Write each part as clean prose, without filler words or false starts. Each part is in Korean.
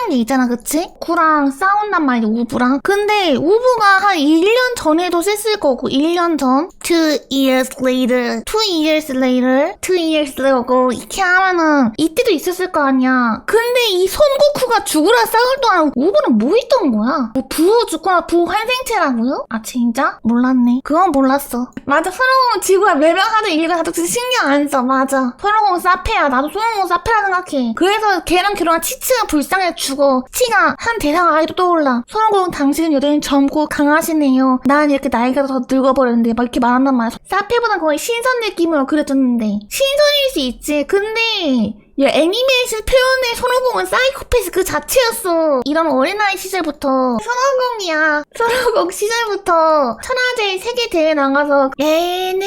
우부라는 게 있잖아, 그치? 우부랑 싸운단 말이야, 우부랑. 근데 우부가 한 1년 전에도 셌을 거고, 1년 전. 2 years later, 2 years later, 2 years later, 이렇게 하면은 이때도 있었을 거 아니야. 근데 이 손고쿠가 죽으라 싸울 동안 우부는 뭐 있던 거야? 뭐 부호 죽거나 부호 환생체라고요? 아 진짜? 몰랐네. 그건 몰랐어. 맞아, 손오공 지구가 멸망하는 일을 하도 신경 안 써. 맞아. 손오공 사페야. 나도 손오공 사페라 생각해. 그래서 걔랑 결혼한 치치가 불쌍해 죽어. 치가 한 대사가 아직도 떠올라. 손오공 당신은 여전히 젊고 강하시네요. 난 이렇게 나이가 더 늙어버렸는데 막 이렇게 말한단 말이야. 사페보다 거의 신선 느낌으로 그려졌는데 신선일 수 있지. 근데 야, 애니메이션 표현의 손오공은 사이코패스 그 자체였어. 이런 어린아이 시절부터 손오공이야. 손오공 시절부터 천하제일 세계대회 나가서 에네르기파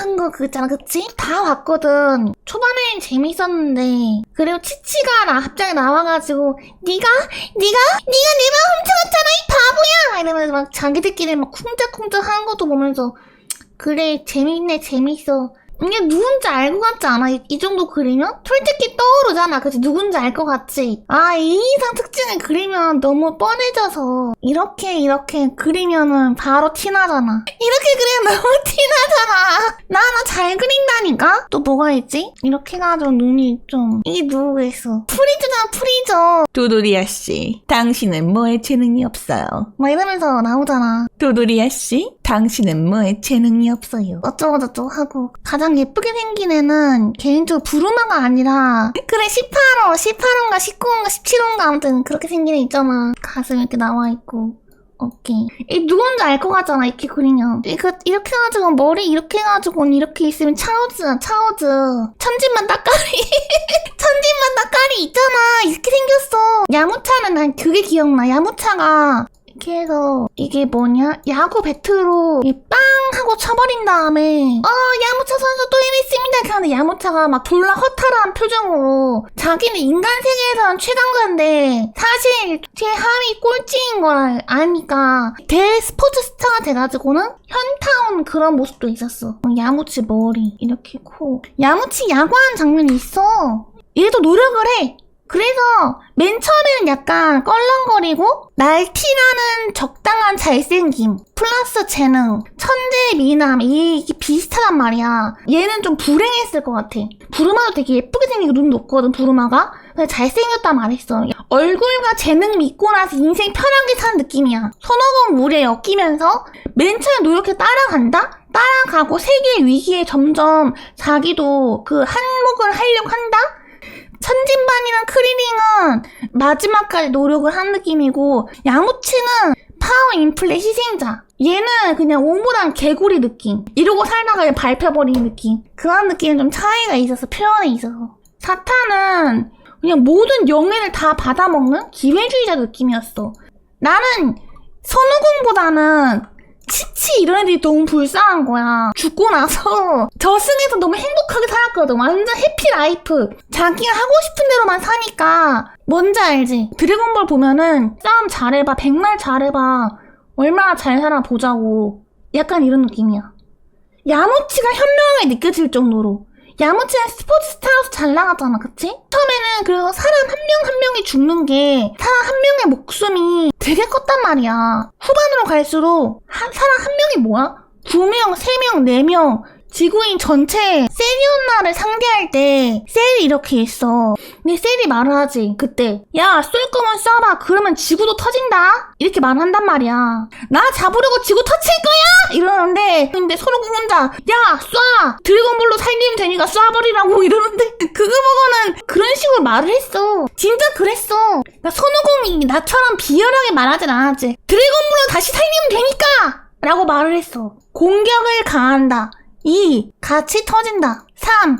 한 거 그거 있잖아, 그치? 다 봤거든. 초반엔 재밌었는데 그리고 치치가 갑자기 나와가지고 네가 내 맘 훔쳐갔잖아 이 바보야 이러면서 막 자기들끼리 막 쿵짝쿵짝 하는 것도 보면서 그래 재밌네 재밌어. 이게 누군지 알 것 같지 않아? 이 정도 그리면? 솔직히 떠오르잖아. 그치? 누군지 알 것 같지? 아, 이 이상 특징을 그리면 너무 뻔해져서 이렇게 그리면은 바로 티나잖아. 이렇게 그리면 너무 티나잖아. 나 잘 그린다니까? 또 뭐가 있지? 이렇게 해가지고 눈이 좀 이게 누구겠어? 프리즈잖아 프리저. 도도리아씨, 당신은 뭐에 재능이 없어요. 막 이러면서 나오잖아. 도도리아씨, 당신은 뭐에 재능이 없어요. 어쩌고저쩌고 하고 가장 예쁘게 생긴 애는 개인적으로 부르마가 아니라 그래 18호인가 19호인가 17호인가 아무튼 그렇게 생긴 애 있잖아. 가슴 이렇게 나와있고 어깨 이 누군지 알 것 같잖아 이렇게 그리면. 이렇게 해가지고 머리 이렇게 해가지고 이렇게 있으면 차오즈야 차오즈. 천진만 따까리 천진만 따까리 있잖아. 이렇게 생겼어. 야무차는 난 그게 기억나. 야무차가 이렇게 해서 이게 뭐냐? 야구 배트로 빵 하고 쳐버린 다음에 야무차 선수 또 이랬습니다 이렇게 하는데 야무차가 막 졸라 허탈한 표정으로 자기는 인간 세계에서는 최강자인데 사실 최하위 꼴찌인 걸 아니까 대스포츠 스타가 돼가지고는 현타온 그런 모습도 있었어. 야무치 머리 이렇게 코 야무치 야구하는 장면이 있어. 얘도 노력을 해. 그래서 맨 처음에는 약간 껄렁거리고 날티나는 적당한 잘생김 플러스 재능 천재 미남 이게 비슷하단 말이야. 얘는 좀 불행했을 것 같아. 부르마도 되게 예쁘게 생기고 눈 높거든 부르마가. 근데 잘생겼다 말했어. 얼굴과 재능 믿고 나서 인생 편하게 사는 느낌이야. 손오공 물에 엮이면서 맨 처음에 노력해 따라가고 세계의 위기에 점점 자기도 그 한몫을 하려고 한다? 천진반이랑 크리링은 마지막까지 노력을 한 느낌이고 야무치는 파워 인플레 희생자. 얘는 그냥 오무랑 개구리 느낌. 이러고 살다가 그냥 밟혀버리는 느낌. 그런 느낌은 좀 차이가 있어서 표현에 있어서. 사탄은 그냥 모든 영예를 다 받아먹는 기회주의자 느낌이었어. 나는 선우공보다는 치치 이런 애들이 너무 불쌍한 거야. 죽고 나서 저승에서 너무 행복하게 살았거든. 완전 해피 라이프. 자기가 하고 싶은 대로만 사니까. 뭔지 알지? 드래곤볼 보면은 싸움 잘해봐. 백날 잘해봐. 얼마나 잘 살아 보자고. 약간 이런 느낌이야. 야무치가 현명하게 느껴질 정도로. 야무치는 스포츠 스타로서 잘 나갔잖아, 그치? 처음에는 그래서 사람 한 명 한 명이 죽는 게 사람 한 명의 목숨이 되게 컸단 말이야. 후반으로 갈수록 사람 한 명이 뭐야? 2명, 3명, 4명 지구인 전체 세리온나를 상대할 때 셀이 이렇게 있어. 근데 셀이 말을 하지 그때. 야 쏠 거면 쏴봐. 그러면 지구도 터진다. 이렇게 말한단 말이야. 나 잡으려고 지구 터칠 거야? 이러는데 근데 손오공 혼자 야 쏴. 드래곤볼로 살리면 되니까 쏴버리라고 이러는데 그거 보고는 그런 식으로 말을 했어. 진짜 그랬어. 그러니까 손오공이 나처럼 비열하게 말하진 않았지. 드래곤볼로 다시 살리면 되니까 라고 말을 했어. 공격을 가한다. 2. 같이 터진다. 3.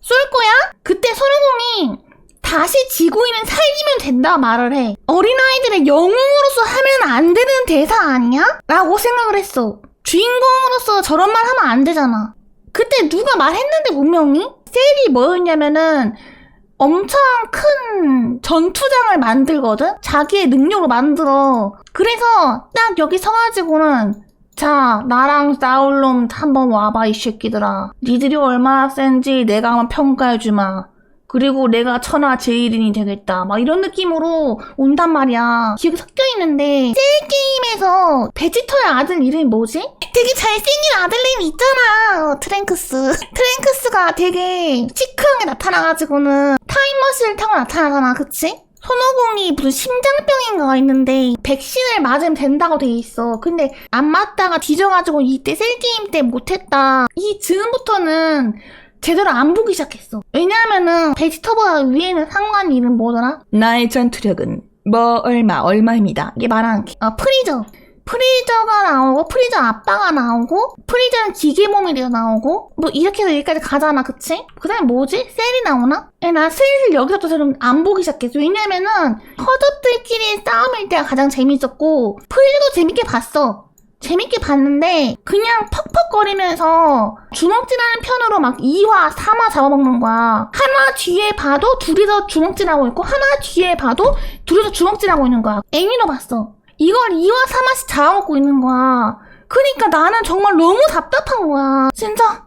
쏠 거야? 그때 손오공이 다시 지구인은 살리면 된다 말을 해. 어린아이들의 영웅으로서 하면 안 되는 대사 아니야? 라고 생각을 했어. 주인공으로서 저런 말 하면 안 되잖아. 그때 누가 말했는데 분명히? 셀이 뭐였냐면은 엄청 큰 전투장을 만들거든? 자기의 능력으로 만들어. 그래서 딱 여기 서가지고는 자, 나랑 싸울 놈 한번 와봐 이 새끼들아. 니들이 얼마나 센지 내가 한번 평가해주마. 그리고 내가 천하 제일인이 되겠다. 막 이런 느낌으로 온단 말이야. 기억이 섞여 있는데 셀게임에서 베지터의 아들 이름이 뭐지? 되게 잘생긴 아들내미 있잖아. 트랭크스가 되게 시크하게 나타나가지고는 타임머신을 타고 나타나잖아. 그치? 손오공이 무슨 심장병인가 있는데 백신을 맞으면 된다고 돼 있어. 근데 안 맞다가 뒤져가지고 이때 셀게임 때 못했다. 이 즈음부터는 제대로 안 보기 시작했어. 왜냐하면은 베지터보다 위에는 상관 이름 뭐더라? 나의 전투력은 뭐 얼마입니다. 이게 말하는 게 프리저가 나오고 프리저 아빠가 나오고 프리저는 기계 몸이 되어 나오고 뭐 이렇게 해서 여기까지 가잖아. 그치? 그 다음에 뭐지? 셀이 나오나? 나 슬슬 여기서부터 좀 안 보기 시작했어. 왜냐면은 허접들끼리의 싸움일 때가 가장 재밌었고 프리저도 재밌게 봤어. 재밌게 봤는데 그냥 퍽퍽거리면서 주먹질하는 편으로 막 2화, 3화 잡아먹는 거야. 하나 뒤에 봐도 둘이서 주먹질하고 있고 하나 뒤에 봐도 둘이서 주먹질하고 있는 거야. 애니로 봤어. 이걸 2화, 3화씩 잡아먹고 있는 거야. 그니까 나는 정말 너무 답답한 거야. 진짜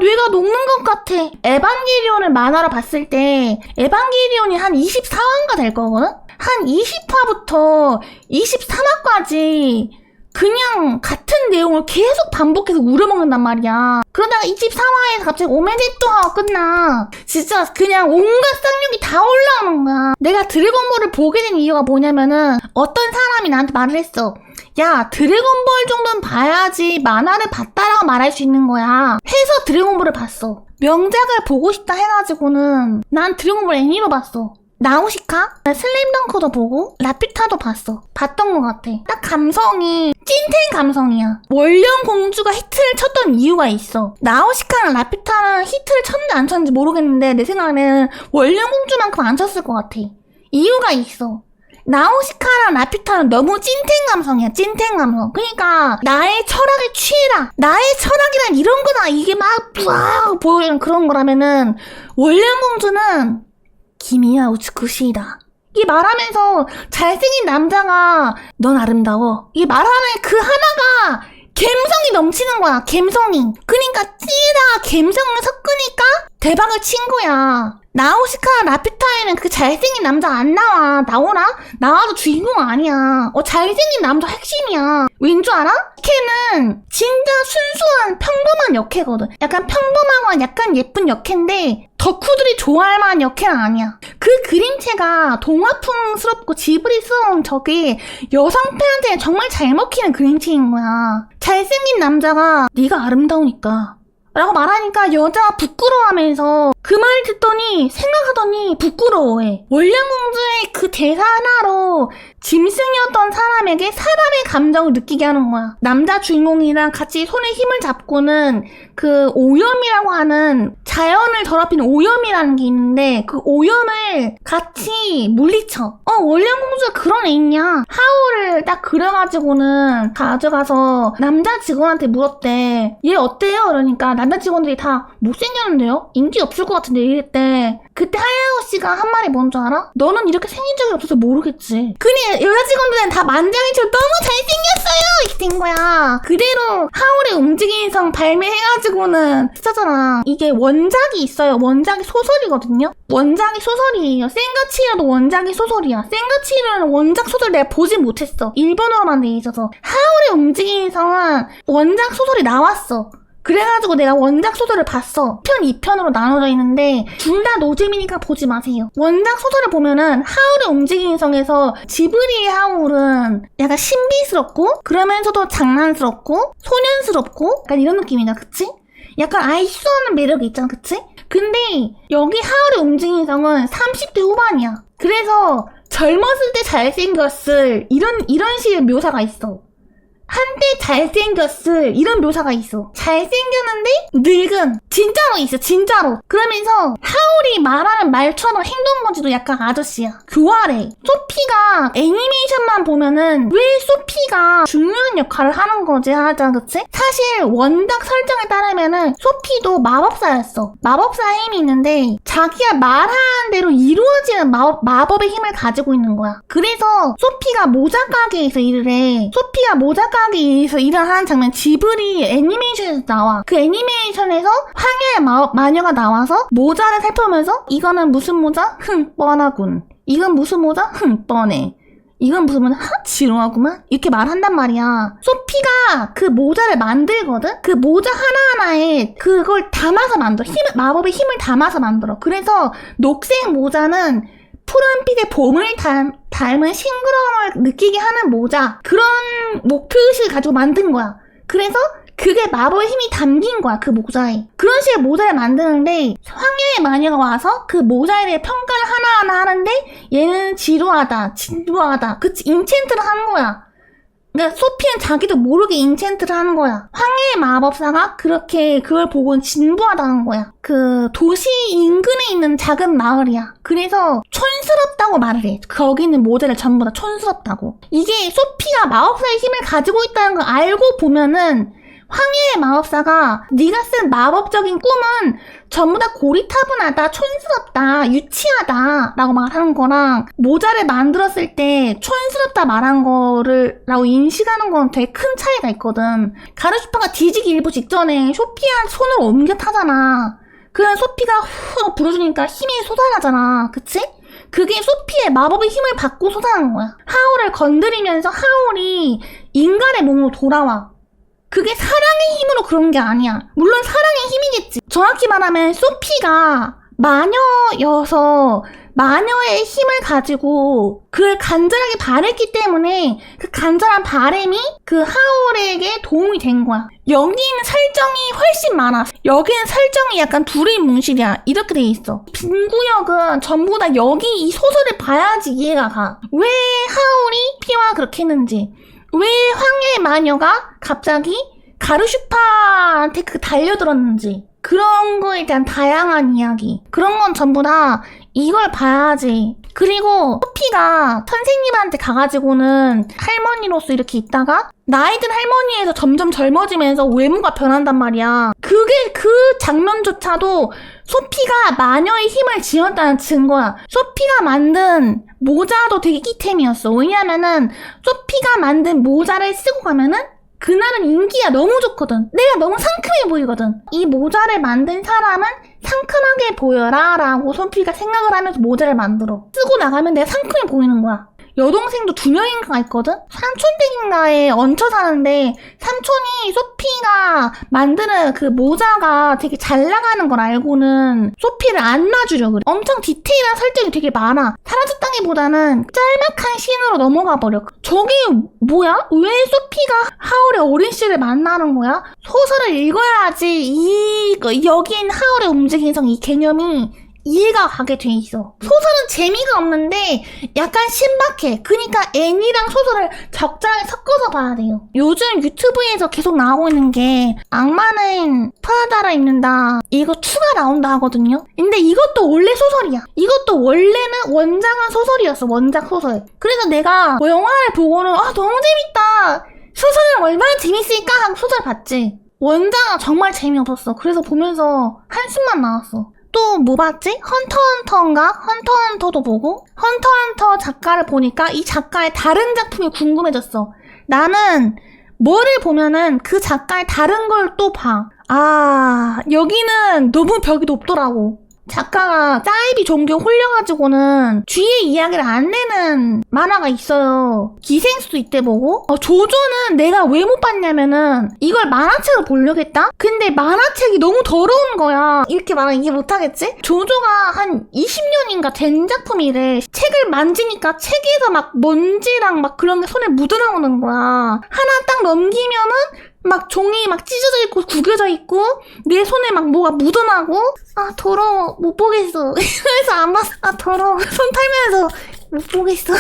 뇌가 녹는 것 같아. 에반게리온을 만화로 봤을 때 에반게리온이 한 24화인가 될 거거든? 한 20화부터 23화까지 그냥 같은 내용을 계속 반복해서 우려먹는단 말이야. 그러다가 24화에서 갑자기 오메데토하고 끝나. 진짜 그냥 온갖 쌍욕이 다 올라오는 거야. 내가 드래곤볼을 보게 된 이유가 뭐냐면은 어떤 사람이 나한테 말을 했어. 야, 드래곤볼 정도는 봐야지 만화를 봤다라고 말할 수 있는 거야. 해서 드래곤볼을 봤어. 명작을 보고 싶다 해가지고는 난 드래곤볼 애니로 봤어. 나우시카? 슬램덩크도 보고 라피ュ타도 봤던 것 같아. 딱 감성이 찐텐 감성이야. 원령 공주가 히트를 쳤던 이유가 있어. 나우시카랑 라피ュ타는 히트를 쳤는지 안 쳤는지 모르겠는데 내 생각에는 원령 공주만큼 안 쳤을 것 같아. 이유가 있어. 나우시카랑 라피ュ타는 너무 찐텐 감성이야. 찐텐 감성. 그러니까 나의 철학에 취해라. 나의 철학이란 이런 거다. 이게 막 뿌아 보이는 그런 거라면은 원령 공주는 기미야 우츠쿠시이다. 이게 말하면서 잘생긴 남자가 넌 아름다워. 이게 말하는 그 하나가 감성이 넘치는 거야. 감성이. 그러니까 찌에다가 감성을 섞으니까 대박을 친 거야. 나우시카 라피ュ타에는 그 잘생긴 남자 안 나와. 나오나? 나와도 주인공 아니야. 잘생긴 남자 핵심이야. 왠 줄 알아? 걔는 진짜 순수한 평범한 역캐거든. 약간 평범하고 약간 예쁜 역캐인데 덕후들이 좋아할 만한 역캐는 아니야. 그 그림체가 동화풍스럽고 지브리스러운 저게 여성팬한테는 정말 잘 먹히는 그림체인 거야. 잘생긴 남자가 네가 아름다우니까 라고 말하니까 여자가 부끄러워하면서 그 말 듣더니 생각하더니 부끄러워해. 원령공주의 그 대사 하나로 짐승이었던 사람에게 사람의 감정을 느끼게 하는 거야. 남자 주인공이랑 같이 손에 힘을 잡고는 그 오염이라고 하는 자연을 더럽히는 오염이라는 게 있는데 그 오염을 같이 물리쳐. 원령공주가 그런 애 있냐? 하울을 딱 그려가지고는 가져가서 남자 직원한테 물었대. 얘 어때요? 그러니까 남자 직원들이 다 못생겼는데요? 인기 없을 것 같은데 이랬대. 그때 하야오 씨가 한 말이 뭔 줄 알아? 너는 이렇게 생긴 적이 없어서 모르겠지. 그니 여자 직원들은 다 만장일치로 너무 잘생겼어요! 이렇게 된 거야. 그대로 하울의 움직이는 성 발매해가지고는 쓰잖아. 이게 원작이 있어요. 원작이 소설이거든요. 원작이 소설이에요. 센가치히로도 원작이 소설이야. 센가치히로는 원작 소설 내가 보진 못했어. 일본어로만 돼 있어서. 하울의 움직이는 성은 원작 소설이 나왔어. 그래가지고 내가 원작 소설을 봤어. 1편, 2편으로 나눠져 있는데 둘 다 노잼이니까 보지 마세요. 원작 소설을 보면은 하울의 움직이는 성에서 지브리의 하울은 약간 신비스럽고 그러면서도 장난스럽고 소년스럽고 약간 이런 느낌이다. 그치? 약간 아이수하는 매력이 있잖아. 그치? 근데 여기 하울의 움직이는 성은 30대 후반이야. 그래서 젊었을 때 잘생겼을 이런 식의 묘사가 있어. 한때 잘생겼을 이런 묘사가 있어. 잘생겼는데 늙은 진짜로 있어. 진짜로. 그러면서 하울이 말하는 말처럼 행동 건지도 약간 아저씨야. 교활해. 소피가 애니메이션만 보면은 왜 소피가 중요한 역할을 하는 거지 하자, 그치? 사실 원작 설정에 따르면은 소피도 마법사였어. 마법사의 힘이 있는데 자기가 말하는 대로 이루어지는 마법의 힘을 가지고 있는 거야. 그래서 소피가 모자 가게에서 일을 해. 소피가 모자 가게에서 일을 하는 장면 지브리 애니메이션에서 나와. 그 애니메이션에서 황야의 마녀가 나와서 모자를 살펴보면서 이거는 무슨 모자? 뻔하군. 이건 무슨 모자? 뻔해. 이건 무슨 모자? 지루하구만? 이렇게 말한단 말이야. 소피가 그 모자를 만들거든? 그 모자 하나하나에 그걸 담아서 만들어. 마법의 힘을 담아서 만들어. 그래서 녹색 모자는 푸른빛의 봄을 닮은 싱그러움을 느끼게 하는 모자. 그런 목표의식을 가지고 만든 거야. 그래서 그게 마법의 힘이 담긴 거야, 그 모자에. 그런 식의 모자를 만드는데 황야의 마녀가 와서 그 모자에 대해 평가를 하나하나 하는데 얘는 지루하다, 진부하다. 그치, 인챈트를 하는 거야. 그러니까 소피는 자기도 모르게 인챈트를 하는 거야. 황야의 마법사가 그렇게 그걸 보고 진부하다는 거야. 그 도시 인근에 있는 작은 마을이야. 그래서 촌스럽다고 말을 해. 거기 있는 모델을 전부 다 촌스럽다고. 이게 소피가 마법사의 힘을 가지고 있다는 걸 알고 보면은 황야의 마법사가 네가 쓴 마법적인 꿈은 전부 다 고리타분하다, 촌스럽다, 유치하다 라고 말하는 거랑 모자를 만들었을 때 촌스럽다 말한 거를 라고 인식하는 건 되게 큰 차이가 있거든. 가르슈파가 뒤지기 일보 직전에 소피한 손으로 옮겨 타잖아. 그냥 소피가 후 불어주니까 힘이 솟아나잖아. 그치? 그게 소피의 마법의 힘을 받고 솟아나는 거야. 하울을 건드리면서 하울이 인간의 몸으로 돌아와. 그게 사랑의 힘으로 그런 게 아니야. 물론 사랑의 힘이겠지. 정확히 말하면 소피가 마녀여서 마녀의 힘을 가지고 그걸 간절하게 바랬기 때문에 그 간절한 바램이 그 하울에게 도움이 된 거야. 여기는 설정이 훨씬 많아. 여기는 설정이 약간 둘의 뭉실이야. 이렇게 돼 있어. 빈 구역은 전부 다 여기 이 소설을 봐야지 이해가 가. 왜 하울이 피와 그렇게 했는지, 왜 황야의 마녀가 갑자기 가르슈파한테 달려들었는지, 그런 거에 대한 다양한 이야기. 그런 건 전부 다 이걸 봐야지. 그리고 소피가 선생님한테 가가지고는 할머니로서 이렇게 있다가 나이 든 할머니에서 점점 젊어지면서 외모가 변한단 말이야. 그게 그 장면조차도 소피가 마녀의 힘을 지었다는 증거야. 소피가 만든 모자도 되게 끼템이었어. 왜냐면은 소피가 만든 모자를 쓰고 가면은 그날은 인기가 너무 좋거든. 내가 너무 상큼해 보이거든. 이 모자를 만든 사람은 상큼하게 보여라 라고 소피가 생각을 하면서 모자를 만들어. 쓰고 나가면 내가 상큼해 보이는 거야. 여동생도 2명인가 있거든? 삼촌댁인가에 얹혀 사는데 삼촌이 소피가 만드는 그 모자가 되게 잘 나가는 걸 알고는 소피를 안 놔주려 그래. 엄청 디테일한 설정이 되게 많아. 사라졌다기보다는 짤막한 씬으로 넘어가 버려. 저게 뭐야? 왜 소피가 하울의 어린 시를 만나는 거야? 소설을 읽어야지 여긴 하울의 움직임성 이 개념이 이해가 가게 돼 있어. 소설은 재미가 없는데 약간 신박해. 그러니까 애니랑 소설을 적절하게 섞어서 봐야 돼요. 요즘 유튜브에서 계속 나오고 있는 게 악마는 프라다를 입는다, 이거 2가 나온다 하거든요. 근데 이것도 원래 소설이야. 이것도 원래는 원작은 소설이었어. 원작 소설. 그래서 내가 영화를 보고는 너무 재밌다, 소설은 얼마나 재밌을까 하고 소설 봤지. 원작은 정말 재미없었어. 그래서 보면서 한숨만 나왔어. 또 뭐 봤지? 헌터헌터인가? 헌터헌터도 보고, 헌터헌터 작가를 보니까 이 작가의 다른 작품이 궁금해졌어. 나는 뭐를 보면은 그 작가의 다른 걸 또 봐. 여기는 너무 벽이 높더라고. 작가가 짜이비 종교에 홀려가지고는 뒤에 이야기를 안 내는 만화가 있어요. 기생수도 이때 보고. 조조는 내가 왜 못 봤냐면은 이걸 만화책을 보려고 했다? 근데 만화책이 너무 더러운 거야. 이렇게 말하면 이해 못하겠지? 조조가 한 20년인가 된 작품이래. 책을 만지니까 책에서 막 먼지랑 막 그런 게 손에 묻어나오는 거야. 하나 딱 넘기면은 막 종이 막 찢어져 있고 구겨져 있고 내 손에 막 뭐가 묻어나고, 더러워, 못 보겠어. 그래서 안 봤어. 더러워, 손 털면서 못 보겠어.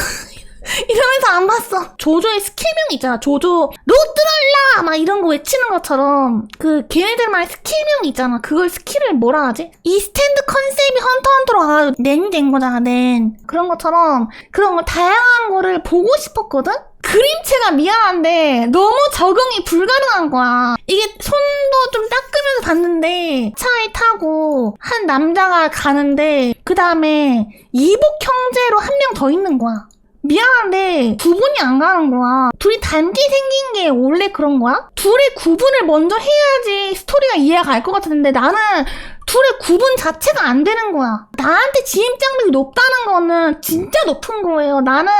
이러면서 안 봤어. 조조의 스킬명 있잖아. 조조 로드럴라 막 이런 거 외치는 것처럼 그 걔네들만의 스킬명 있잖아. 그걸 스킬을 뭐라 하지? 이 스탠드 컨셉이 헌터헌터로 가가지고 낸이 된 거잖아. 낸 그런 것처럼 그런 거 다양한 거를 보고 싶었거든? 그림체가 미안한데 너무 적응이 불가능한 거야. 이게 손도 좀 닦으면서 봤는데 차에 타고 한 남자가 가는데 그 다음에 이복 형제로 한 명 더 있는 거야. 미안한데 구분이 안 가는 거야. 둘이 닮게 생긴 게 원래 그런 거야? 둘의 구분을 먼저 해야지 스토리가 이해가 갈 것 같았는데 나는 둘의 구분 자체가 안 되는 거야. 나한테 진입장벽이 높다는 거는 진짜 높은 거예요. 나는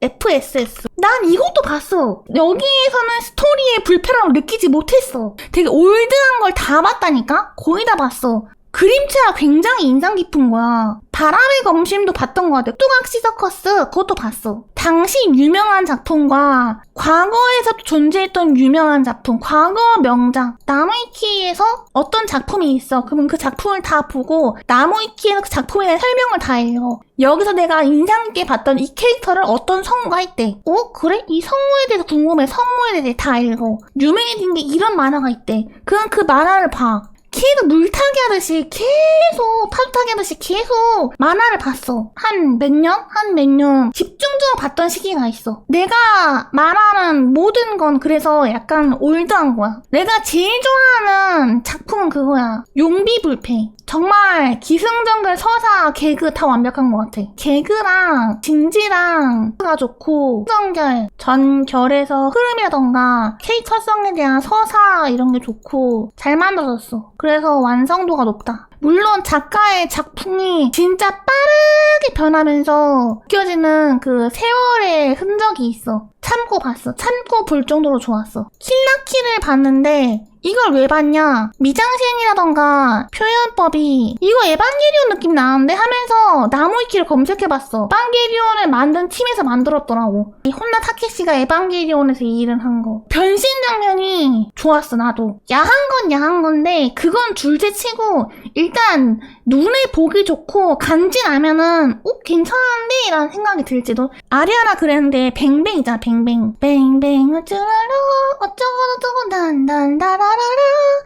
FSS. 난 이것도 봤어. 여기에서는 스토리의 불편함을 느끼지 못했어. 되게 올드한 걸 다 봤다니까? 거의 다 봤어. 그림체가 굉장히 인상 깊은 거야. 바람의 검심도 봤던 것 같아. 뚜각시 서커스 그것도 봤어. 당시 유명한 작품과 과거에서도 존재했던 유명한 작품, 과거 명작 나무위키에서 어떤 작품이 있어. 그러면 그 작품을 다 보고 나무위키에서 그 작품에 대한 설명을 다 해요. 여기서 내가 인상 깊게 봤던 이 캐릭터를 어떤 성우가 했대. 그래? 이 성우에 대해서 궁금해. 성우에 대해 다 읽어. 유명해진 게 이런 만화가 있대. 그럼 그 만화를 봐. 계속 물타기 하듯이 계속 파도타기 하듯이 계속 만화를 봤어. 한 몇 년 집중적으로 봤던 시기가 있어. 내가 말하는 모든 건 그래서 약간 올드한 거야. 내가 제일 좋아하는 작품은 그거야. 용비불패. 정말 기승전결 서사 개그 다 완벽한 것 같아. 개그랑 진지랑 가 좋고 기승전결 전결에서 흐름이라던가 캐릭터성에 대한 서사 이런 게 좋고 잘 만들어졌어. 그래서 완성도가 높다. 물론 작가의 작품이 진짜 빠르게 변하면서 느껴지는 그 세월의 흔적이 있어. 참고 봤어. 참고 볼 정도로 좋았어. 킬라키를 봤는데 이걸 왜 봤냐? 미장센이라던가 표현법이 이거 에반게리온 느낌 나는데 하면서 나무위키를 검색해봤어. 에반게리온을 만든 팀에서 만들었더라고. 이 혼다 타케시가 에반게리온에서 이 일을 한 거. 변신 장면이 좋았어. 나도. 야한 건 야한 건데 그건 둘째치고 일단 눈에 보기 좋고 간지나면은 괜찮은데? 라는 생각이 들지도. 아리아나 그랬는데 뱅뱅 있잖아. 뱅뱅 어쩌라라 어쩌고저쩌고 난단다라라라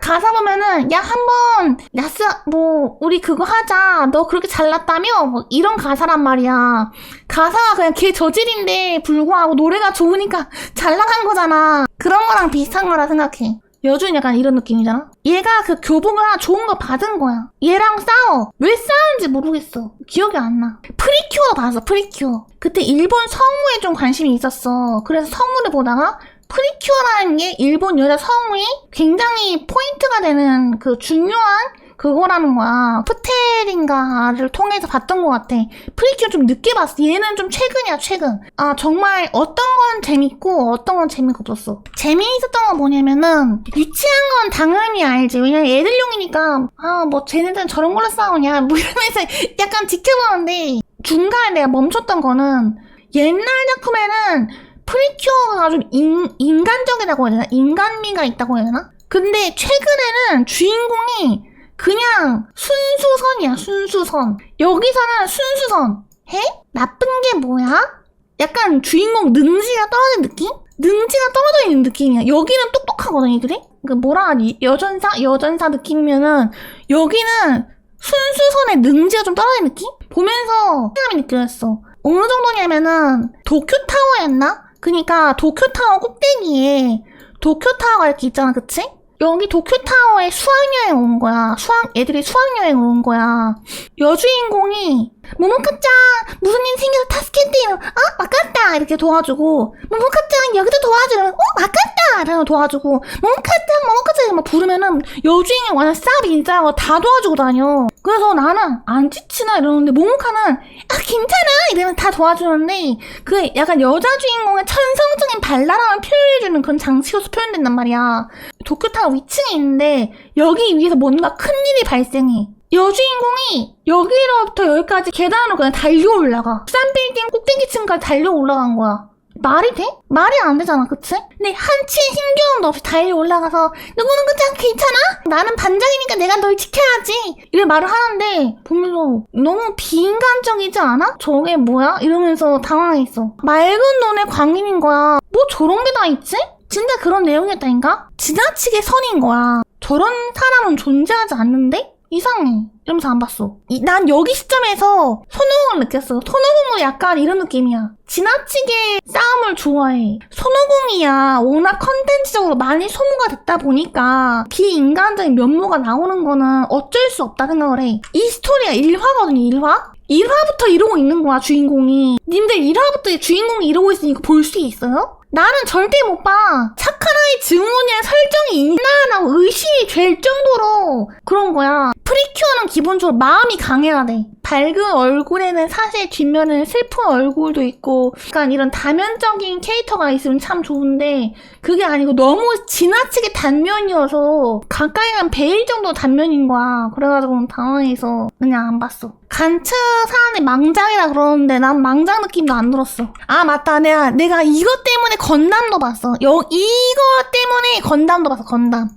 가사 보면은 야 한번 야스 뭐 우리 그거 하자 너 그렇게 잘났다며 뭐 이런 가사란 말이야. 가사가 그냥 걔 저질인데 불구하고 노래가 좋으니까 잘 나간 거잖아. 그런 거랑 비슷한 거라 생각해. 여주는 약간 이런 느낌이잖아. 얘가 그 교복을 하나 좋은 거 받은 거야. 얘랑 싸워. 왜 싸우는지 모르겠어. 기억이 안 나. 프리큐어 봤어. 프리큐어. 그때 일본 성우에 좀 관심이 있었어. 그래서 성우를 보다가 프리큐어라는 게 일본 여자 성우의 굉장히 포인트가 되는 그 중요한 그거라는 거야. 프텔인가를 통해서 봤던 것 같아. 프리큐어 좀 늦게 봤어. 얘는 좀 최근이야, 최근. 아, 정말 어떤 건 재밌고 어떤 건 재미가 없었어. 재미있었던 건 뭐냐면은 유치한 건 당연히 알지. 왜냐면 애들용이니까 아, 뭐 쟤네들은 저런 걸로 싸우냐 뭐 이러면서 약간 지켜보는데 중간에 내가 멈췄던 거는 옛날 작품에는 프리큐어가 좀 인간적이라고 해야 되나? 인간미가 있다고 해야 되나? 근데 최근에는 주인공이 그냥 순수선이야, 순수선. 여기서는 순수선. 해? 나쁜 게 뭐야? 약간 주인공 능지가 떨어진 느낌? 능지가 떨어져 있는 느낌이야. 여기는 똑똑하거든, 이들이? 그 뭐라 하니? 여전사 느낌이면은 여기는 순수선의 능지가 좀 떨어진 느낌? 보면서 생각이 느껴졌어. 어느 정도냐면은 도쿄타워였나? 그니까 도쿄타워 꼭대기에 도쿄타워가 이렇게 있잖아, 그치? 여기 도쿄타워에 수학여행 온 거야. 애들이 수학여행 온 거야. 여주인공이 모모카짱 무슨 일 생겨서 타스케떼요. 맞겠다 이렇게 도와주고 모모카짱 여기도 도와주면 맞겠다 이러면 도와주고 모모카짱 막 부르면은 여주인공이 완전 쌉 인싸고 다 도와주고 다녀. 그래서 나는 안 지치나 이러는데 모모카는 괜찮아 이러면 다 도와주는데 그 약간 여자 주인공의 천성적인 발랄함을 표현해주는 그런 장치로서 표현된단 말이야. 도쿄타워 위층에 있는데 여기 위에서 뭔가 큰일이 발생해. 여주인공이 여기로부터 여기까지 계단으로 그냥 달려 올라가. 싼 빌딩 꼭대기층까지 달려 올라간 거야. 말이 돼? 말이 안 되잖아, 그치? 근데 한치의 힘겨움도 없이 달려 올라가서 누구는 그냥 괜찮아? 나는 반장이니까 내가 널 지켜야지 이래 말을 하는데 보면서 너무 비인간적이지 않아? 저게 뭐야? 이러면서 당황했어. 맑은 눈의 광인인 거야. 뭐 저런 게 다 있지? 진짜 그런 내용이었다니까? 지나치게 선인 거야. 저런 사람은 존재하지 않는데? 이상해. 이러면서 안 봤어. 난 여기 시점에서 손오공을 느꼈어. 손오공은 약간 이런 느낌이야. 지나치게 싸움을 좋아해. 손오공이야 워낙 컨텐츠적으로 많이 소모가 됐다 보니까 비인간적인 면모가 나오는 거는 어쩔 수 없다 생각을 해. 이 스토리가 1화거든요, 1화? 1화부터 이러고 있는 거야, 주인공이. 님들 1화부터 주인공이 이러고 있으니까 볼 수 있어요? 나는 절대 못 봐. 착한 아이 증후군이랑 설정이 있나라고 의심이 될 정도로 그런 거야. 프리큐어는 기본적으로 마음이 강해야 돼. 밝은 얼굴에는 사실 뒷면에 슬픈 얼굴도 있고 약간 이런 다면적인 캐릭터가 있으면 참 좋은데 그게 아니고 너무 지나치게 단면이어서 가까이 간 베일 정도 단면인 거야. 그래가지고 당황해서 그냥 안 봤어. 간츠 사람이 망장이라 그러는데 난 망장 느낌도 안 들었어. 아 맞다, 내가 이것 때문에 건담도 봤어. 이거 때문에 건담도 봤어.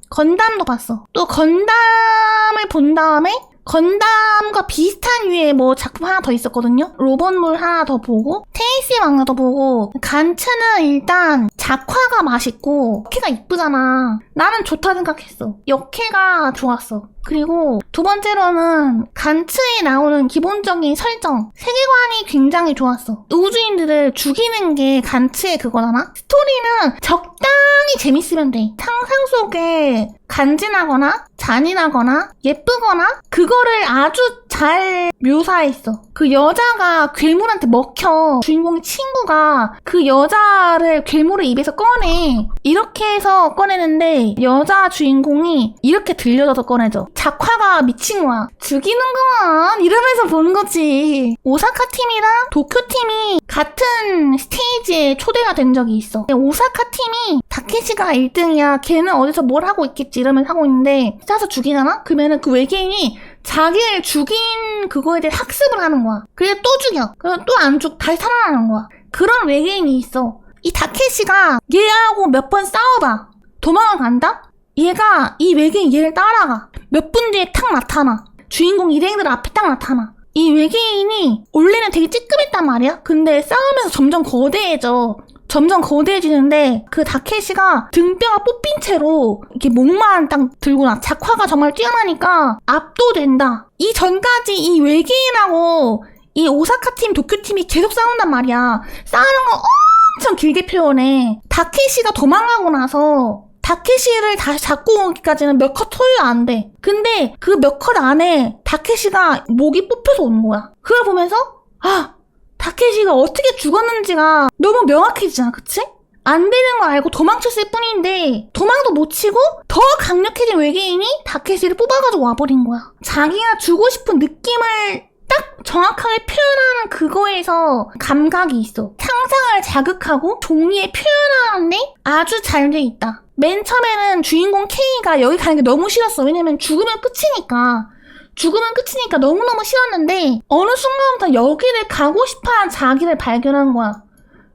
건담도 봤어. 또 건담을 본 다음에 건담과 비슷한 류의 뭐 작품 하나 더 있었거든요. 로봇물 하나 더 보고 테이스 망가도 보고. 간츠는 일단 작화가 맛있고 역해가 이쁘잖아. 나는 좋다 생각했어. 역해가 좋았어. 그리고 두 번째로는 간츠에 나오는 기본적인 설정, 세계관이 굉장히 좋았어. 우주인들을 죽이는 게 간츠의 그거잖아? 스토리는 적당히 재밌으면 돼. 상상 속에 간지나거나 잔인하거나 예쁘거나 그거를 아주 잘 묘사했어. 그 여자가 괴물한테 먹혀. 주인공의 친구가 그 여자를 괴물의 입에서 꺼내. 이렇게 해서 꺼내는데 여자 주인공이 이렇게 들려져서 꺼내죠. 작화가 미친 거야. 죽이는구만 이러면서 보는 거지. 오사카 팀이랑 도쿄 팀이 같은 스테이지에 초대가 된 적이 있어. 오사카 팀이 다케시가 1등이야. 걔는 어디서 뭘 하고 있겠지 이러면서 하고 있는데 짜서 죽이잖아? 그러면은 그 외계인이 자기를 죽인 그거에 대해 학습을 하는 거야. 그래서 또 죽여. 그래서 또 안 죽, 다시 살아나는 거야. 그런 외계인이 있어. 이 다케시가 얘하고 몇 번 싸워봐. 도망을 간다? 얘가 이 외계인 얘를 따라가. 몇 분 뒤에 탁 나타나. 주인공 일행들 앞에 딱 나타나. 이 외계인이 원래는 되게 찌끔했단 말이야? 근데 싸우면서 점점 거대해지는데 그 다케시가 등뼈가 뽑힌 채로 이렇게 목만 딱 들고 나. 작화가 정말 뛰어나니까 압도된다. 이 전까지 이 외계인하고 이 오사카 팀, 도쿄 팀이 계속 싸운단 말이야. 싸우는 거 엄청 길게 표현해. 다케시가 도망가고 나서 다케시를 다시 잡고 오기까지는 몇 컷 소요 안 돼. 근데 그 몇 컷 안에 다케시가 목이 뽑혀서 오는 거야. 그걸 보면서 다케시가 어떻게 죽었는지가 너무 명확해지잖아, 그치? 안 되는 거 알고 도망쳤을 뿐인데 도망도 못 치고 더 강력해진 외계인이 다케시를 뽑아가지고 와버린 거야. 자기가 주고 싶은 느낌을 딱 정확하게 표현하는 그거에서 감각이 있어. 상상을 자극하고 종이에 표현하는데 아주 잘 돼 있다. 맨 처음에는 주인공 K가 여기 가는 게 너무 싫었어. 왜냐면 죽으면 끝이니까 너무너무 싫었는데 어느 순간부터 여기를 가고 싶어하는 자기를 발견한 거야.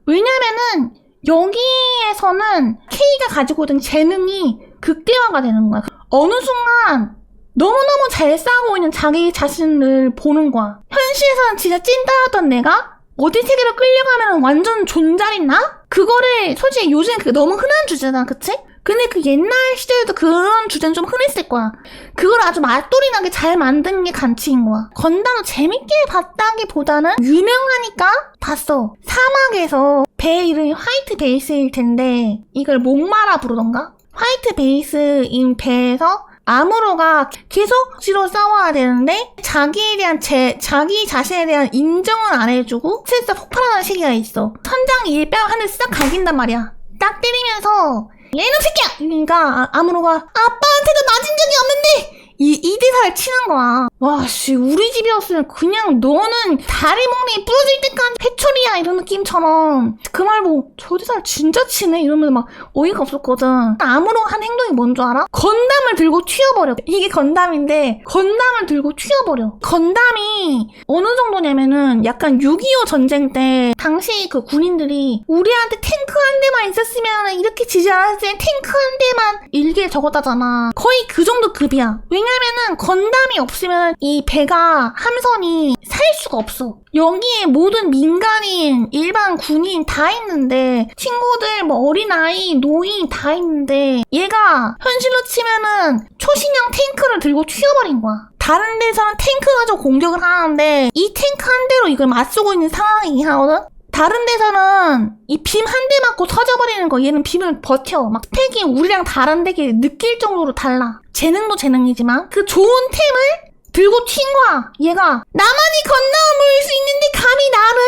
왜냐면은 여기에서는 K가 가지고 있던 재능이 극대화가 되는 거야. 어느 순간 너무너무 잘 싸우고 있는 자기 자신을 보는 거야. 현실에서는 진짜 찐따였던 내가 어디 세계로 끌려가면 완전 존잘인 나? 그거를 솔직히 요즘 그게 너무 흔한 주제잖아, 그치? 근데 그 옛날 시절에도 그런 주제는 좀 흔했을 거야. 그걸 아주 맛돌이 나게 잘 만든 게 간치인 거야. 건담을 재밌게 봤다기보다는 유명하니까 봤어. 사막에서 배 이름이 화이트 베이스일 텐데 이걸 목마라 부르던가? 화이트 베이스인 배에서 아무로가 계속 지로 싸워야 되는데 자기에 대한 자기 자신에 대한 인정을 안 해주고 스트레스가 폭발하는 시기가 있어. 천장 일뼈 하늘 싹 갈긴단 말이야. 딱 때리면서 얘는 새끼야! 그러니까 아무로가 아빠한테도 맞은 적이 없는데 이 대사를 치는 거야. 와, 씨, 우리 집이었으면 그냥 너는 다리 몽둥이 부러질 때까지 회초리야 이런 느낌처럼 그 말 보고 저 대사를 진짜 치네 이러면서 막 어이가 없었거든. 아무로 한 행동이 뭔 줄 알아? 건담을 들고 튀어버려. 이게 건담인데 건담을 들고 튀어버려. 건담이 어느 정도냐면은 약간 6.25 전쟁 때 당시 그 군인들이 우리한테 탱크 한 대만 있었으면 이렇게 지지 않았을 때 탱크 한 대만 일기에 적었다잖아. 거의 그 정도 급이야. 왜냐면은 건담이 없으면 이 배가 함선이 살 수가 없어. 여기에 모든 민간인, 일반 군인 다 있는데 친구들, 뭐 어린아이, 노인 다 있는데 얘가 현실로 치면은 초신형 탱크를 들고 튀어버린 거야. 다른 데서는 탱크 가지고 공격을 하는데 이 탱크 한 대로 이걸 맞서고 있는 상황이긴 하거든? 다른 데서는 이 빔 한 대 맞고 터져버리는 거 얘는 빔을 버텨. 막 스펙이 우리랑 다른데 느낄 정도로 달라. 재능도 재능이지만 그 좋은 템을 들고 튄 거야. 얘가 나만이 건담을 모을 수 있는데 감히 나를?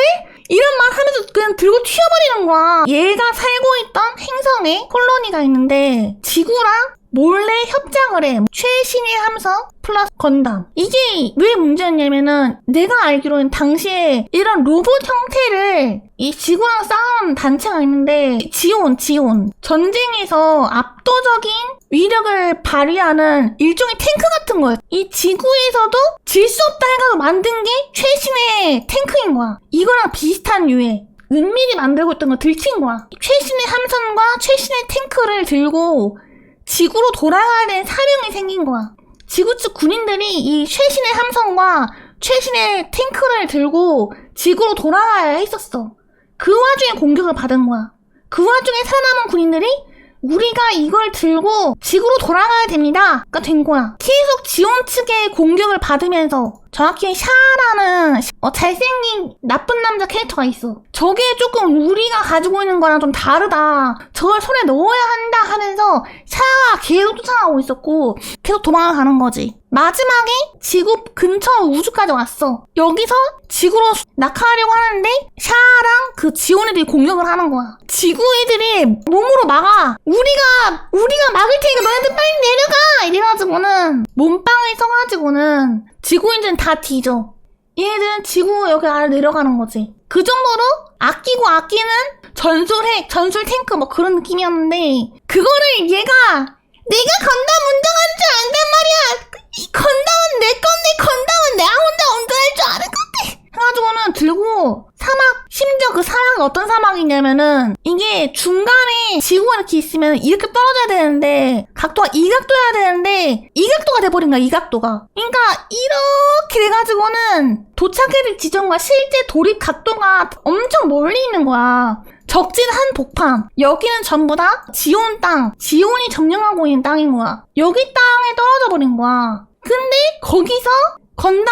이런 말 하면서 그냥 들고 튀어버리는 거야. 얘가 살고 있던 행성에 콜로니가 있는데 지구랑 몰래 협작을 해. 최신의 함성 플러스 건담. 이게 왜 문제였냐면은 내가 알기로는 당시에 이런 로봇 형태를 이 지구랑 싸우는 단체가 있는데 지온 전쟁에서 압도적인 위력을 발휘하는 일종의 탱크 같은 거예요. 이 지구에서도 질 수 없다 해가지고 만든 게 최신의 탱크인 거야. 이거랑 비슷한 유해. 은밀히 만들고 있던 걸 들킨 거야. 최신의 함선과 최신의 탱크를 들고 지구로 돌아가야 되는 사명이 생긴 거야. 지구 측 군인들이 이 최신의 함선과 최신의 탱크를 들고 지구로 돌아가야 했었어. 그 와중에 공격을 받은 거야. 그 와중에 살아남은 군인들이 우리가 이걸 들고 지구로 돌아가야 됩니다. 가 된 거야. 계속 지원 측의 공격을 받으면서 정확히 샤라는 잘생긴 나쁜 남자 캐릭터가 있어. 저게 조금 우리가 가지고 있는 거랑 좀 다르다. 저걸 손에 넣어야 한다 하면서 샤가 계속 쫓아가고 있었고 계속 도망을 가는 거지. 마지막에 지구 근처 우주까지 왔어. 여기서 지구로 낙하하려고 하는데 샤랑 그 지온 애들이 공격을 하는 거야. 지구 애들이 몸으로 막아. 우리가 막을 테니까 너네들 빨리 내려가! 이래가지고는 몸빵을 써가지고는 지구인들은 다 뒤져. 얘네들은 지구 여기 아래 내려가는 거지. 그 정도로 아끼고 아끼는 전술핵, 전술 탱크 뭐 그런 느낌이었는데 그거를 얘가 내가 건담 운전하는 줄 안단 말이야. 이 건담은 내 건데 건담은 내가 혼자 운전할 줄 아는 건데 해가지고는 들고 사막, 심지어 그 사막이 어떤 사막이냐면은 이게 중간에 지구가 이렇게 있으면 이렇게 떨어져야 되는데 각도가 이 각도여야 되는데 이 각도가 돼버린 거야. 이 각도가. 그러니까 이렇게 돼가지고는 도착해야 될 지점과 실제 도립 각도가 엄청 멀리 있는 거야. 적진 한복판. 여기는 전부 다 지온 땅. 지온이 점령하고 있는 땅인 거야. 여기 땅에 떨어져 버린 거야. 근데 거기서 건담을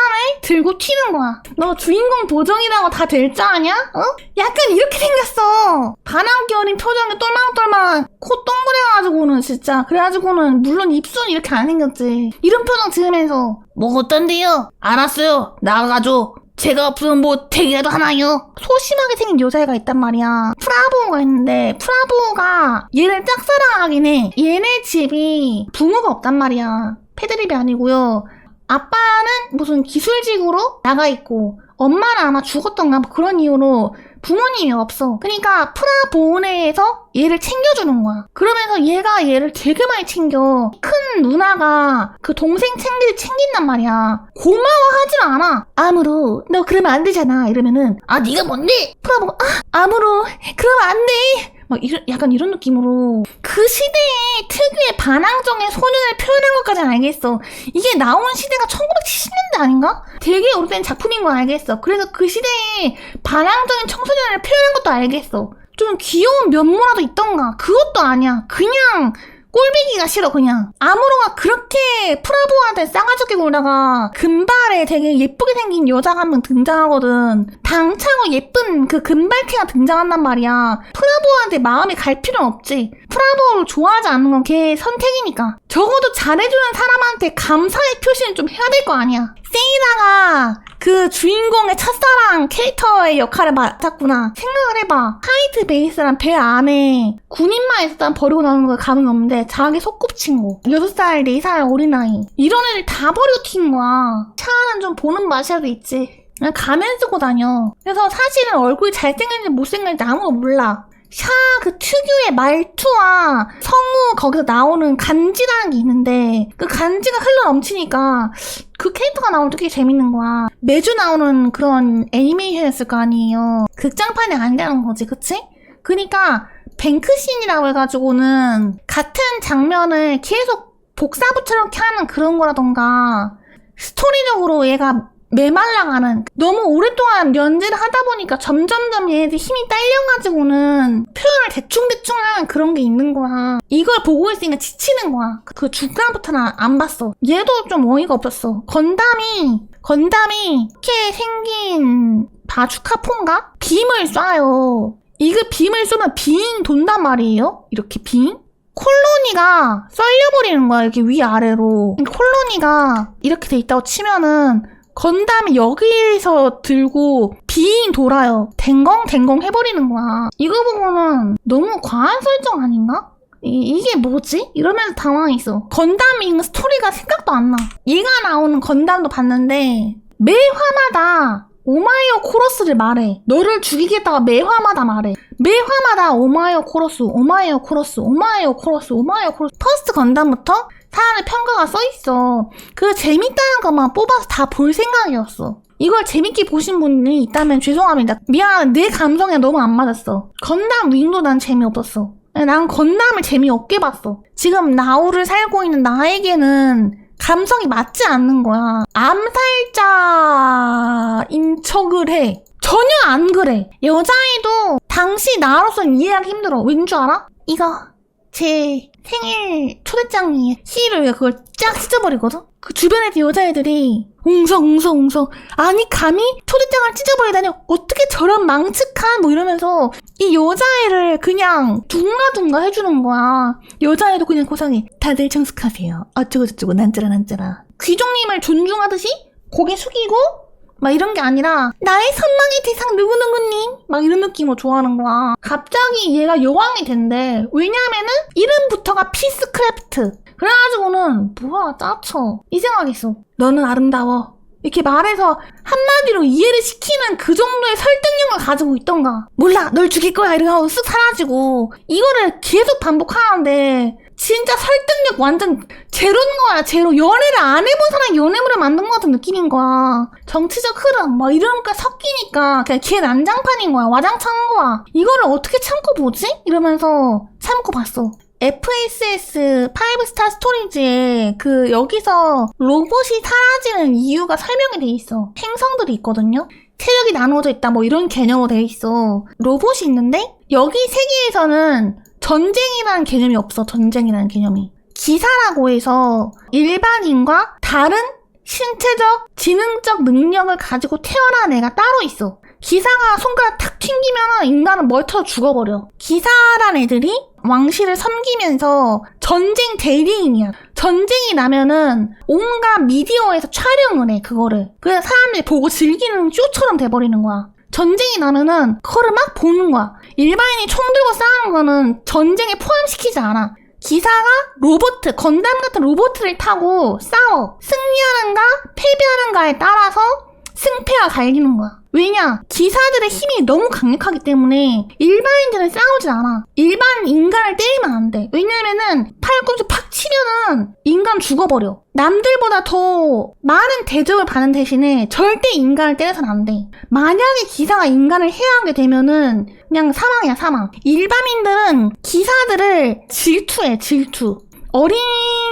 들고 튀는 거야. 너 주인공 도정이라고 다 될 줄 아냐? 어? 약간 이렇게 생겼어. 바람기 어린 표정에 똘망똘망 코 동그래가지고는 진짜. 그래가지고는 물론 입술은 이렇게 안 생겼지. 이런 표정 지으면서 뭐 어떤데요? 알았어요. 나가줘. 제가 무슨 뭐 되게라도 하나요? 소심하게 생긴 여자애가 있단 말이야. 프라보가 있는데 프라보가 얘를 짝사랑하긴 해. 얘네 집이 부모가 없단 말이야. 패드립이 아니고요. 아빠는 무슨 기술직으로 나가 있고 엄마는 아마 죽었던가 뭐 그런 이유로 부모님이 없어. 그러니까 프라보네에서 얘를 챙겨주는 거야. 그러면서 얘가 얘를 되게 많이 챙겨. 큰 누나가 그 동생 챙긴단 말이야. 고마워하질 않아. 아무로 너 그러면 안 되잖아 이러면은 아 네가 뭔데? 프라보가 아무로 그러면 안 돼. 막 약간 이런 느낌으로 그 시대의 특유의 반항정의 소년을 표현한 것까지는 알겠어. 이게 나온 시대가 1970년대 아닌가? 되게 오래된 작품인 건 알겠어. 그래서 그 시대의 반항정인 청소년을 표현한 것도 알겠어. 좀 귀여운 면모라도 있던가. 그것도 아니야. 그냥 꼴보기가 싫어. 그냥 아무로가 그렇게 프라보한테 싸가지 없게 굴다가 금발에 되게 예쁘게 생긴 여자가 한 명 등장하거든. 당차고 예쁜 그 금발캐가 등장한단 말이야. 프라보한테 마음이 갈 필요는 없지. 프라보를 좋아하지 않는 건 걔 선택이니까. 적어도 잘해주는 사람한테 감사의 표시는 좀 해야 될 거 아니야. 세이라가 그 주인공의 첫사랑 캐릭터의 역할을 맡았구나. 생각을 해봐. 하이트 베이스란 배 안에 군인만 있었다면 버리고 나오는 거에 감흥이 없는데 자기 소꿉친구 6살, 4살 어린아이 이런 애들 다 버리고 튄 거야. 샤아는 좀 보는 맛이라도 있지. 그냥 가면 쓰고 다녀. 그래서 사실은 얼굴이 잘생겼는지 못생겼는지 아무도 몰라. 샤 그 특유의 말투와 성우 거기서 나오는 간지라는 게 있는데 그 간지가 흘러 넘치니까 그 캐릭터가 나오면 되게 재밌는 거야. 매주 나오는 그런 애니메이션이었을 거 아니에요. 극장판이 아니라는 거지, 그치? 그러니까 뱅크신이라고 해가지고는 같은 장면을 계속 복사부처럼 하는 그런 거라던가 스토리적으로 얘가 메말라가는 너무 오랫동안 연재를 하다 보니까 점점점 얘네들 힘이 딸려가지고는 표현을 대충대충 하는 그런 게 있는 거야. 이걸 보고 있으니까 지치는 거야. 그 중간부터는 안 봤어. 얘도 좀 어이가 없었어. 건담이 이렇게 생긴 바주카폰가? 빔을 쏴요. 이거 빔을 쏘면 빙 돈단 말이에요? 이렇게 빙? 콜로니가 썰려버리는 거야. 이렇게 위아래로. 콜로니가 이렇게 돼 있다고 치면은 건담이 여기서 들고 빙 돌아요. 댕공 해버리는 거야. 이거 보고는 너무 과한 설정 아닌가? 이게 뭐지? 이러면서 당황했어. 건담이 스토리가 생각도 안 나. 얘가 나오는 건담도 봤는데 매 화마다 오마이어 코러스를 말해. 너를 죽이겠다가 매 화마다 말해. 매 화마다 오마이어 코러스, 오마이어 코러스, 오마이어 코러스, 오마이어 코러스. 퍼스트 건담부터 사람의 평가가 써있어. 그 재밌다는 것만 뽑아서 다 볼 생각이었어. 이걸 재밌게 보신 분이 있다면 죄송합니다. 미안해. 내 감성에 너무 안 맞았어. 건담 윙도 난 재미없었어. 난 건담을 재미없게 봤어. 지금 나우를 살고 있는 나에게는 감성이 맞지 않는 거야. 암살자인 척을 해. 전혀 안 그래. 여자애도 당시 나로서는 이해하기 힘들어. 왠 줄 알아? 이거 제 생일 초대장이에요. 시를 그걸 쫙 찢어버리거든? 그 주변에 여자애들이 웅성 아니 감히 초대장을 찢어버리다니 어떻게 저런 망측한 뭐 이러면서 이 여자애를 그냥 둥가둥가 해주는 거야. 여자애도 그냥 고상해. 다들 정숙하세요. 어쩌고저쩌고 난짜라. 귀종님을 존중하듯이 고개 숙이고 막 이런 게 아니라 나의 선망의 대상 누구누구님 막 이런 느낌으로 좋아하는 거야. 갑자기 얘가 여왕이 된대. 왜냐면은 이름부터가 피스크래프트. 그래가지고는 뭐야 짜쳐 이 생각했어. 너는 아름다워 이렇게 말해서 한마디로 이해를 시키는 그 정도의 설득력을 가지고 있던가. 몰라 널 죽일 거야 이러고 쓱 사라지고 이거를 계속 반복하는데 진짜 설득력 완전 제로인 거야. 제로. 연애를 안 해본 사람이 연애물을 만든 것 같은 느낌인 거야. 정치적 흐름 막 이런 거 섞이니까 그냥 걔 난장판인 거야. 와장창 한 거야. 이거를 어떻게 참고 보지? 이러면서 참고 봤어. FSS 5스타 스토리즈에 그 여기서 로봇이 사라지는 이유가 설명이 돼 있어. 행성들이 있거든요. 체력이 나누어져 있다 뭐 이런 개념으로 돼 있어. 로봇이 있는데 여기 세계에서는 전쟁이라는 개념이 없어. 전쟁이라는 개념이. 기사라고 해서 일반인과 다른 신체적, 지능적 능력을 가지고 태어난 애가 따로 있어. 기사가 손가락 탁 튕기면 인간은 멀터 죽어버려. 기사란 애들이 왕실을 섬기면서 전쟁 대리인이야. 전쟁이 나면은 온갖 미디어에서 촬영을 해, 그거를. 그래서 사람들이 보고 즐기는 쇼처럼 돼버리는 거야. 전쟁이 나면은 그거를 막 보는 거야. 일반인이 총 들고 싸우는 거는 전쟁에 포함시키지 않아. 기사가 로봇, 건담 같은 로봇을 타고 싸워. 승리하는가 패배하는가에 따라서 승패가 갈리는 거야. 왜냐? 기사들의 힘이 너무 강력하기 때문에 일반인들은 싸우지 않아. 일반 인간을 때리면 안 돼. 왜냐면은 팔꿈치 팍 치면은 인간 죽어버려. 남들보다 더 많은 대접을 받는 대신에 절대 인간을 때려서는 안 돼. 만약에 기사가 인간을 해하게 되면은 그냥 사망이야, 사망. 일반인들은 기사들을 질투해, 질투. 어린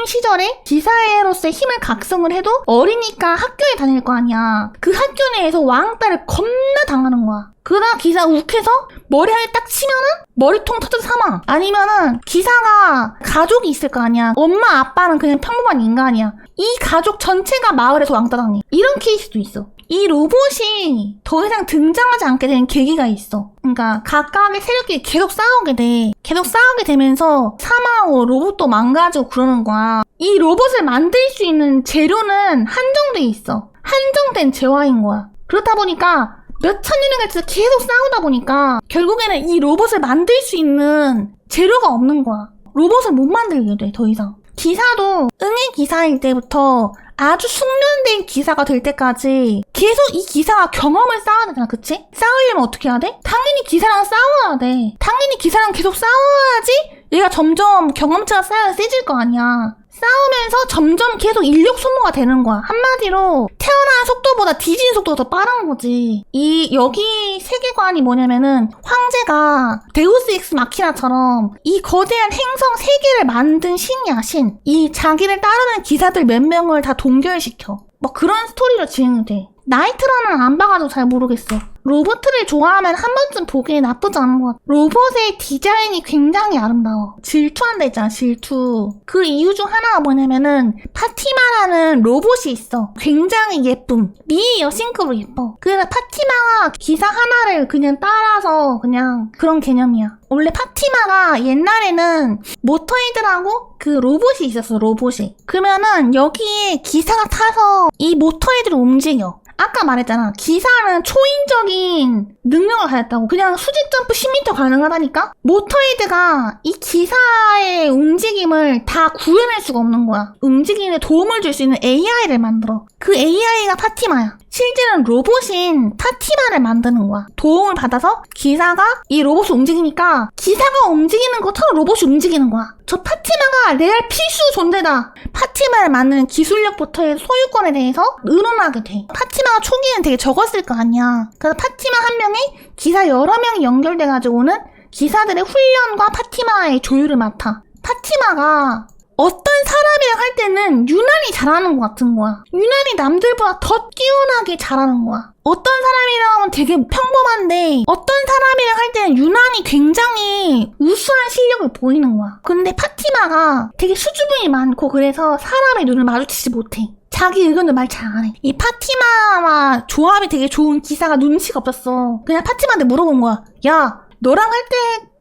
시절에 기사로서의 힘을 각성을 해도 어리니까 학교에 다닐 거 아니야. 그 학교 내에서 왕따를 겁나 당하는 거야. 그러다 기사 욱해서 머리 안에 딱 치면은 머리통 터져서 사망. 아니면은 기사가 가족이 있을 거 아니야. 엄마 아빠는 그냥 평범한 인간이야. 이 가족 전체가 마을에서 왕따 당해. 이런 케이스도 있어. 이 로봇이 더 이상 등장하지 않게 된 계기가 있어. 그러니까 각각의 세력끼리 계속 싸우게 돼. 계속 싸우게 되면서 사망하고 로봇도 망가지고 그러는 거야. 이 로봇을 만들 수 있는 재료는 한정돼 있어. 한정된 재화인 거야. 그렇다 보니까 몇천 년에 걸쳐서 계속 싸우다 보니까 결국에는 이 로봇을 만들 수 있는 재료가 없는 거야. 로봇을 못 만들게 돼, 더 이상. 기사도 응애 기사일 때부터 아주 숙련된 기사가 될 때까지 계속 이 기사가 경험을 쌓아야 되잖아, 그치? 싸우려면 어떻게 해야 돼? 당연히 기사랑 싸워야 돼. 당연히 기사랑 계속 싸워야지 얘가 점점 경험치가 쌓여야 세질 거 아니야. 싸우면서 점점 계속 인력 소모가 되는 거야. 한마디로 태어나는 속도보다 뒤지는 속도가 더 빠른 거지. 여기 세계관이 뭐냐면은 황제가 데우스 엑스 마키나처럼 이 거대한 행성 3개를 만든 신이야, 신. 이 자기를 따르는 기사들 몇 명을 다 동결시켜. 뭐 그런 스토리로 진행이 돼. 나이트라는 안 봐가지고 잘 모르겠어. 로봇을 좋아하면 한 번쯤 보기에 나쁘지 않은 것 같아. 로봇의 디자인이 굉장히 아름다워. 질투한다 했잖아, 질투. 그 이유 중 하나가 뭐냐면은 파티마라는 로봇이 있어. 굉장히 예쁨. 미의 여신급으로 예뻐. 그래서 파티마가 기사 하나를 그냥 따라서 그냥 그런 개념이야. 원래 파티마가 옛날에는 모터헤드라고 그 로봇이 있었어, 로봇이. 그러면은 여기에 기사가 타서 이 모터헤드를 움직여. 아까 말했잖아. 기사는 초인적인 능력을 가졌다고. 그냥 수직 점프 10m 가능하다니까? 모터헤드가 이 기사의 움직임을 다 구현할 수가 없는 거야. 움직임에 도움을 줄 수 있는 AI를 만들어. 그 AI가 파티마야. 실제는 로봇인 파티마를 만드는 거야. 도움을 받아서 기사가 이 로봇을 움직이니까 기사가 움직이는 것처럼 로봇이 움직이는 거야. 저 파티마가 레알 필수 존재다. 파티마를 만드는 기술력부터의 소유권에 대해서 의논하게 돼. 파티마가 초기에는 되게 적었을 거 아니야. 그래서 파티마 한 명이 기사 여러 명이 연결돼가지고는 기사들의 훈련과 파티마의 조율을 맡아. 파티마가 어떤 사람이랑 할 때는 유난히 잘하는 것 같은 거야. 유난히 남들보다 더 뛰어나게 잘하는 거야. 어떤 사람이랑 하면 되게 평범한데 어떤 사람이랑 할 때는 유난히 굉장히 우수한 실력을 보이는 거야. 근데 파티마가 되게 수줍음이 많고 그래서 사람의 눈을 마주치지 못해. 자기 의견도 말 잘 안 해. 이 파티마와 조합이 되게 좋은 기사가 눈치가 없었어. 그냥 파티마한테 물어본 거야. 야, 너랑 할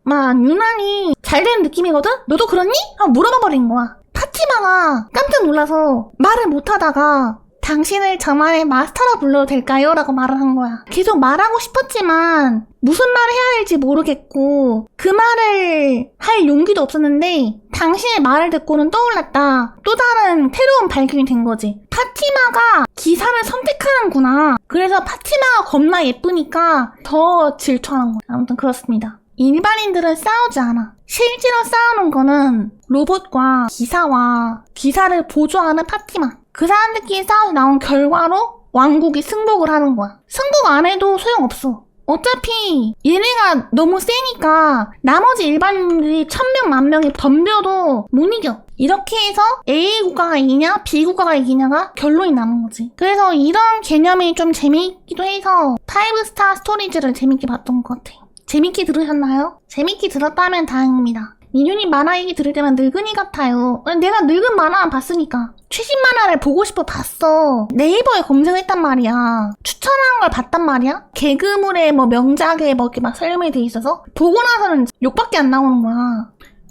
때만 유난히 잘 되는 느낌이거든? 너도 그렇니? 하고 물어봐버린 거야. 파티마가 깜짝 놀라서 말을 못하다가 당신을 저만의 마스터라 불러도 될까요? 라고 말을 한 거야. 계속 말하고 싶었지만 무슨 말을 해야 될지 모르겠고 그 말을 할 용기도 없었는데 당신의 말을 듣고는 떠올랐다. 또 다른 새로운 발견이 된 거지. 파티마가 기사를 선택하는구나. 그래서 파티마가 겁나 예쁘니까 더 질투하는 거야. 아무튼 그렇습니다. 일반인들은 싸우지 않아. 실제로 싸우는 거는 로봇과 기사와 기사를 보조하는 파티마. 그 사람들끼리 싸워서 나온 결과로 왕국이 승복을 하는 거야. 승복 안 해도 소용없어. 어차피 얘네가 너무 세니까 나머지 일반인들이 1000명, 10,000명이 덤벼도 못 이겨. 이렇게 해서 A 국가가 이기냐 B 국가가 이기냐가 결론이 나는 거지. 그래서 이런 개념이 좀 재미있기도 해서 5스타 스토리즈를 재밌게 봤던 것 같아요. 재밌게 들으셨나요? 재밌게 들었다면 다행입니다. 민윤이 만화 얘기 들을 때만 늙은이 같아요. 내가 늙은 만화만 봤으니까. 최신 만화를 보고 싶어 봤어. 네이버에 검색했단 말이야. 추천한 걸 봤단 말이야. 개그물의 뭐 명작에 뭐 이렇게 막 설명이 돼 있어서 보고 나서는 욕밖에 안 나오는 거야.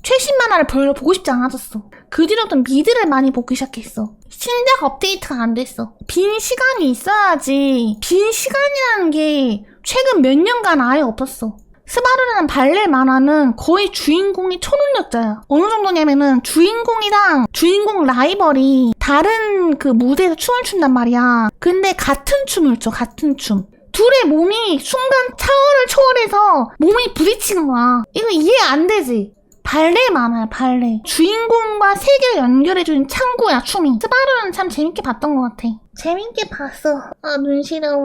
최신 만화를 별로 보고 싶지 않아졌어. 그 뒤로부터 미드를 많이 보기 시작했어. 신작 업데이트가 안 됐어. 빈 시간이 있어야지. 빈 시간이라는 게 최근 몇 년간 아예 없었어. 스바루라는 발레 만화는 거의 주인공이 초능력자야. 어느 정도냐면은 주인공이랑 주인공 라이벌이 다른 그 무대에서 춤을 춘단 말이야. 근데 같은 춤을 춰, 같은 춤. 둘의 몸이 순간 차원을 초월해서 몸이 부딪히는 거야. 이거 이해 안 되지? 발레 만화야, 발레. 주인공과 세계를 연결해주는 창구야, 춤이. 스바루는 참 재밌게 봤던 것 같아. 재밌게 봤어. 아, 눈 시려워.